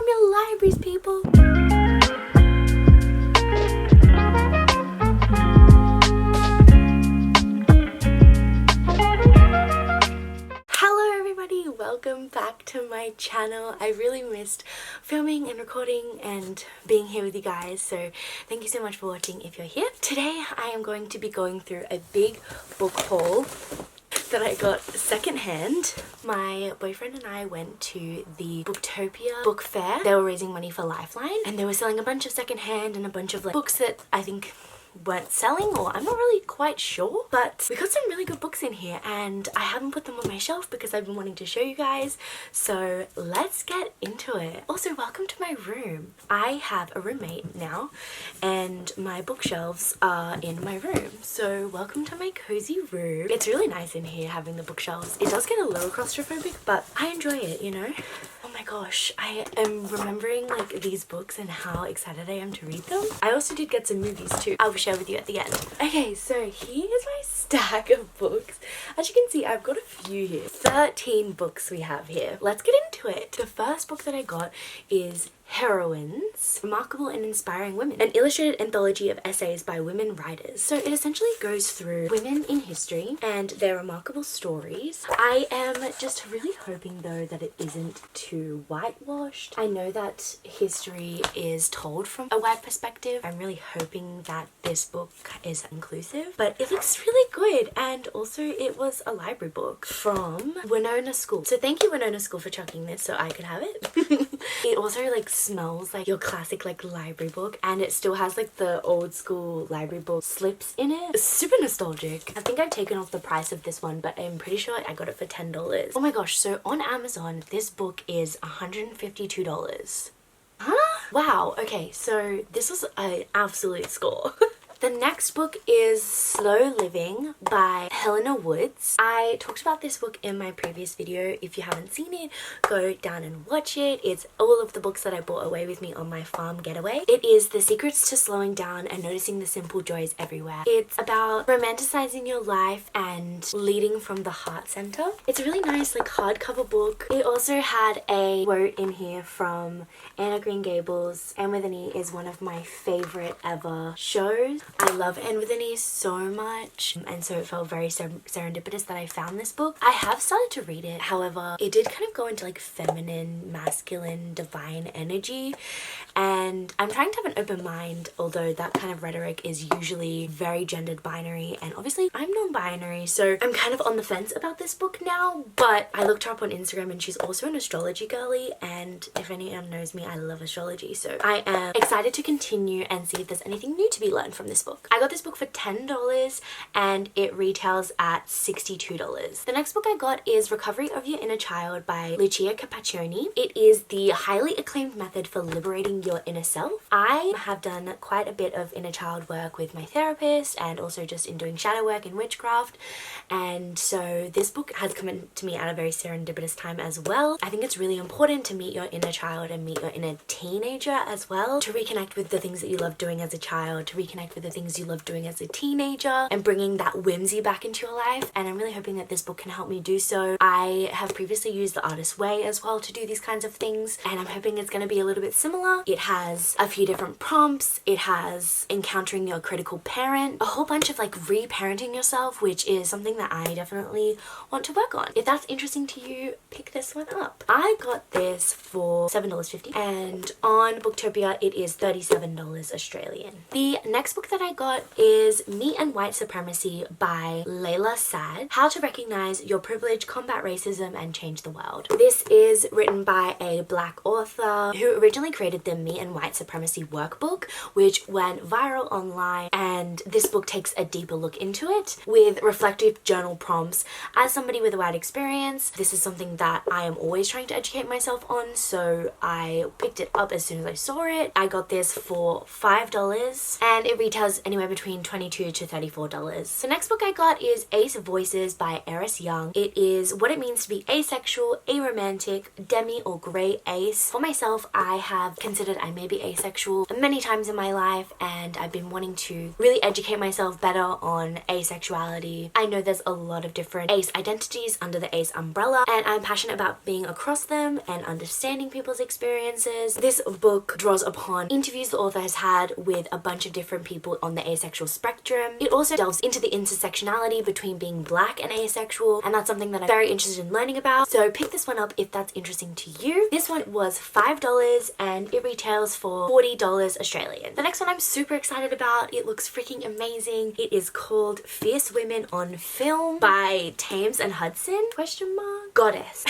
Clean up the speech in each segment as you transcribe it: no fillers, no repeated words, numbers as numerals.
from your libraries, people. Hello everybody, welcome back to my channel. I really missed filming and recording and being here with you guys, so thank you so much for watching if you're here. Today I am going to be going through a big book haul that I got secondhand. My boyfriend and I went to the Booktopia book fair. They were raising money for Lifeline and they were selling a bunch of secondhand and a bunch of books that I think weren't selling, or I'm not really quite sure, but we got some really good books in here and I haven't put them on my shelf because I've been wanting to show you guys, so let's get into it. Also, welcome to my room. I have a roommate now and my bookshelves are in my room, so welcome to my cozy room. It's really nice in here having the bookshelves. It does get a little claustrophobic, but I enjoy it, you know. Oh my gosh, I am remembering like these books and how excited I am to read them. I also did get some movies too. I will share with you at the end. Okay, so here is my stack of books. As you can see, I've got a few here. 13 books we have here. Let's get into it. The first book that I got is Heroines, Remarkable and Inspiring Women, an illustrated anthology of essays by women writers. So it essentially goes through women in history and their remarkable stories. I am just really hoping though that it isn't too whitewashed. I know that history is told from a white perspective. I'm really hoping that this book is inclusive, but it looks really good, and also it was a library book from Winona School. So thank you, Winona School, for chucking this so I could have it. It also like smells like your classic like library book, and it still has like the old school library book slips in it. It's super nostalgic. I think I've taken off the price of this one, but I'm pretty sure I got it for $10. Oh my gosh, so on Amazon this book is $152. Huh? Wow, okay, so this was an absolute score. The next book is Slow Living by Helena Woods. I talked about this book in my previous video. If you haven't seen it, go down and watch it. It's all of the books that I brought away with me on my farm getaway. It is the secrets to slowing down and noticing the simple joys everywhere. It's about romanticizing your life and leading from the heart center. It's a really nice like hardcover book. It also had a quote in here from Anne of Green Gables. Anne with an E is one of my favorite ever shows. I love Anne with an E so much, and so it felt very serendipitous that I found this book. I have started to read it, however, it did kind of go into like feminine, masculine, divine energy, and I'm trying to have an open mind, although that kind of rhetoric is usually very gendered binary, and obviously I'm non-binary, so I'm kind of on the fence about this book now. But I looked her up on Instagram and she's also an astrology girly, and if anyone knows me, I love astrology, so I am excited to continue and see if there's anything new to be learned from this book. I got this book for $10 and it retails at $62. The next book I got is Recovery of Your Inner Child by Lucia Capaccioni. It is the highly acclaimed method for liberating your inner self. I have done quite a bit of inner child work with my therapist and also just in doing shadow work and witchcraft, and so this book has come to me at a very serendipitous time as well. I think it's really important to meet your inner child and meet your inner teenager as well, to reconnect with the things that you love doing as a child, to reconnect with the things you love doing as a teenager, and bringing that whimsy back into your life, and I'm really hoping that this book can help me do so. I have previously used The Artist's Way as well to do these kinds of things, and I'm hoping it's going to be a little bit similar. It has a few different prompts. It has encountering your critical parent, a whole bunch of like reparenting yourself, which is something that I definitely want to work on. If that's interesting to you, pick this one up. I got this for $7.50 and on Booktopia it is $37 Australian. The next book that I got is Me and White Supremacy by Layla Saad. How to Recognize Your Privilege, Combat Racism and Change the World. This is written by a black author who originally created the Me and White Supremacy workbook, which went viral online, and this book takes a deeper look into it with reflective journal prompts. As somebody with a wide experience, this is something that I am always trying to educate myself on, so I picked it up as soon as I saw it. I got this for $5 and it retails retails anywhere between $22 to $34. The next book I got is Ace Voices by Eris Young. It is what it means to be asexual, aromantic, demi or grey ace. For myself, I have considered I may be asexual many times in my life, and I've been wanting to really educate myself better on asexuality. I know there's a lot of different ace identities under the ace umbrella, and I'm passionate about being across them and understanding people's experiences. This book draws upon interviews the author has had with a bunch of different people on the asexual spectrum. It also delves into the intersectionality between being black and asexual, and that's something that I'm very interested in learning about, so pick this one up if that's interesting to you. This one was $5 and it retails for $40 Australian. The next one I'm super excited about. It looks freaking amazing. It is called Fierce Women on Film by Thames and Hudson, question mark, goddess.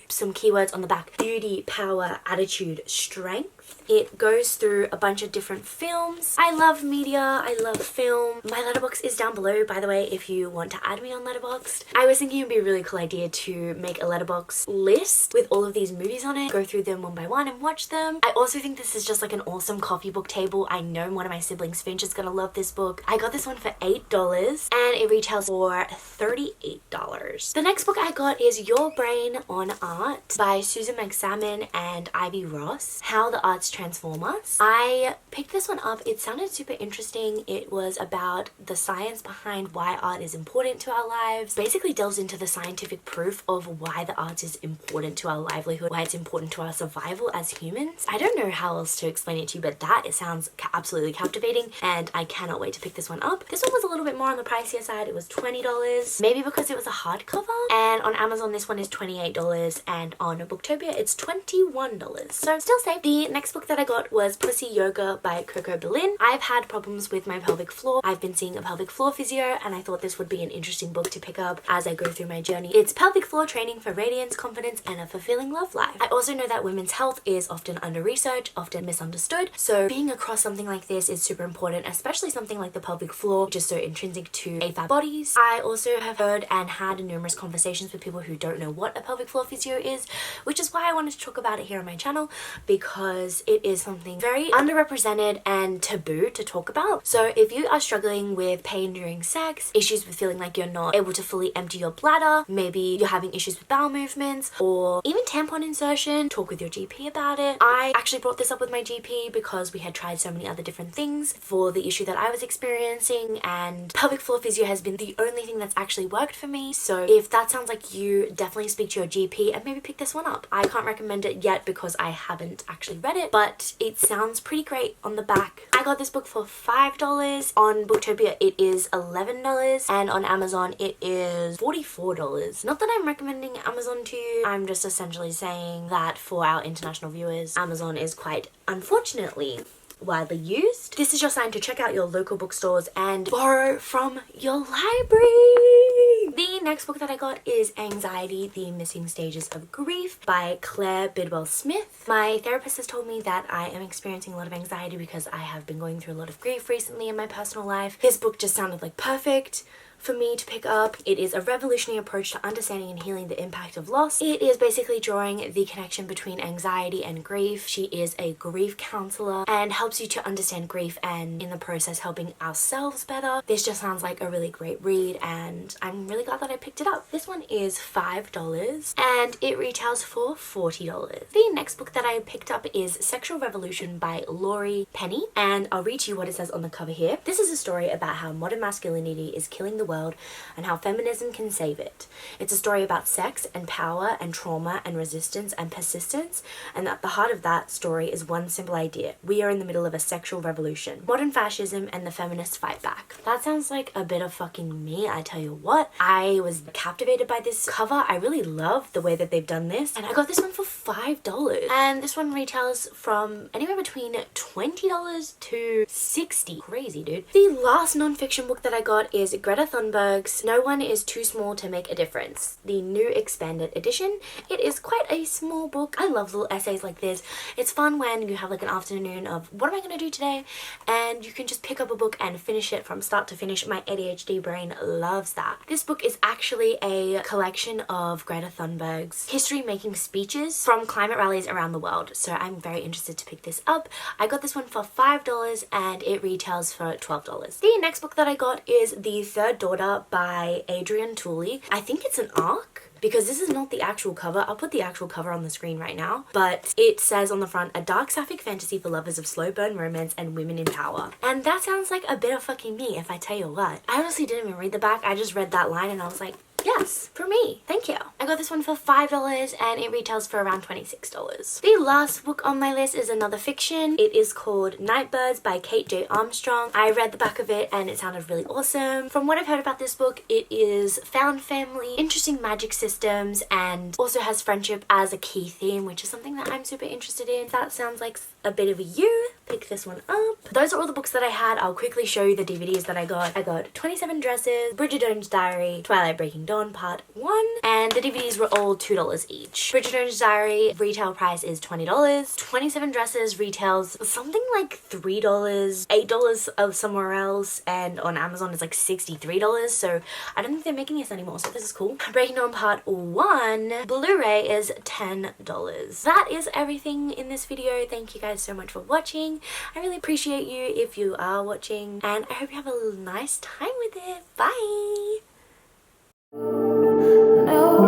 Some keywords on the back: beauty, power, attitude, strength. It goes through a bunch of different films. I love media, I love film. My letterbox is down below, by the way, if you want to add me on Letterboxd. I was thinking it would be a really cool idea to make a letterbox list with all of these movies on it, go through them one by one and watch them. I also think this is just like an awesome coffee book table. I know one of my siblings, Finch, is gonna love this book. I got this one for $8 and it retails for $38. The next book I got is Your Brain on Art by Susan McSalmon and Ivy Ross. How the Arts Transform Us. I picked this one up. It sounded super interesting. It was about the science behind why art is important to our lives. Basically delves into the scientific proof of why the arts is important to our livelihood, why it's important to our survival as humans. I don't know how else to explain it to you, but it sounds absolutely captivating, and I cannot wait to pick this one up. This one was a little bit more on the pricier side. It was $20, maybe because it was a hardcover, and on Amazon this one is $28, and on Booktopia it's $21. So still safe. The next book that I got was Pussy Yoga by Coco Berlin. I've had problems with my pelvic floor. I've been seeing a pelvic floor physio, and I thought this would be an interesting book to pick up as I go through my journey. It's pelvic floor training for radiance, confidence, and a fulfilling love life. I also know that women's health is often under-researched, often misunderstood, so being across something like this is super important, especially something like the pelvic floor, which is so intrinsic to AFAB bodies. I also have heard and had numerous conversations with people who don't know what a pelvic floor physio is, which is why I wanted to talk about it here on my channel, because it is something very underrepresented and taboo to talk about. So if you are struggling with pain during sex, issues with feeling like you're not able to fully empty your bladder, maybe you're having issues with bowel movements, or even tampon insertion, talk with your GP about it. I actually brought this up with my GP because we had tried so many other different things for the issue that I was experiencing, and pelvic floor physio has been the only thing that's actually worked for me. So if that sounds like you, definitely speak to your GP and maybe pick this one up. I can't recommend it yet because I haven't actually read it, but it sounds pretty great on the back. I got this book for $5. On Booktopia it is $11, and on Amazon it is $44. Not that I'm recommending Amazon to you, I'm just essentially saying that for our international viewers, Amazon is quite, unfortunately, widely used. This is your sign to check out your local bookstores and borrow from your library. The next book that I got is Anxiety: The Missing Stages of Grief by Claire Bidwell Smith. My therapist has told me that I am experiencing a lot of anxiety because I have been going through a lot of grief recently in my personal life. This book just sounded like perfect for me to pick up. It is a revolutionary approach to understanding and healing the impact of loss. It is basically drawing the connection between anxiety and grief. She is a grief counselor and helps you to understand grief, and in the process helping ourselves better. This just sounds like a really great read, and I'm really glad that I picked it up. This one is $5 and it retails for $40. The next book that I picked up is Sexual Revolution by Laurie Penny, and I'll read to you what it says on the cover here. This is a story about how modern masculinity is killing the world and how feminism can save it. It's a story about sex and power and trauma and resistance and persistence, and at the heart of that story is one simple idea: we are in the middle of a sexual revolution. Modern fascism and the feminists fight back. That sounds like a bit of fucking me, I tell you what. I was captivated by this cover. I really love the way that they've done this, and I got this one for $5, and this one retails from anywhere between $20 to $60. Crazy, dude. The last non-fiction book that I got is Greta Thunberg's No One Is Too Small to Make a Difference, the new expanded edition. It is quite a small book. I love little essays like this. It's fun when you have like an afternoon of what am I going to do today, and you can just pick up a book and finish it from start to finish. My ADHD brain loves that. This book is actually a collection of Greta Thunberg's history-making speeches from climate rallies around the world, so I'm very interested to pick this up. I got this one for $5 and it retails for $12. The next book that I got is The Third Daughter by Adrian Tooley. I think it's an ARC, because this is not the actual cover. I'll put the actual cover on the screen right now, but it says on the front, a dark sapphic fantasy for lovers of slow burn romance and women in power. And that sounds like a bit of fucking me, if I tell you what. I honestly didn't even read the back. I just read that line and I was like, yes, for me. Thank you. I got this one for $5 and it retails for around $26. The last book on my list is another fiction. It is called Nightbirds by Kate J. Armstrong. I read the back of it and it sounded really awesome. From what I've heard about this book, it is found family, interesting magic systems, and also has friendship as a key theme, which is something that I'm super interested in. If that sounds like a bit of a you, pick this one up. Those are all the books that I had. I'll quickly show you the DVDs that I got. I got 27 Dresses, Bridget Jones' Diary, Twilight Breaking Dawn Part 1, and the DVDs were all $2 each. Bridget Jones' Diary retail price is $20. 27 Dresses retails something like $3, $8 of somewhere else, and on Amazon it's like $63, so I don't think they're making this anymore, so this is cool. Breaking Dawn Part 1 Blu-ray is $10. That is everything in this video. Thank you guys so much for watching. I really appreciate you if you are watching, and I hope you have a nice time with it. Bye! No.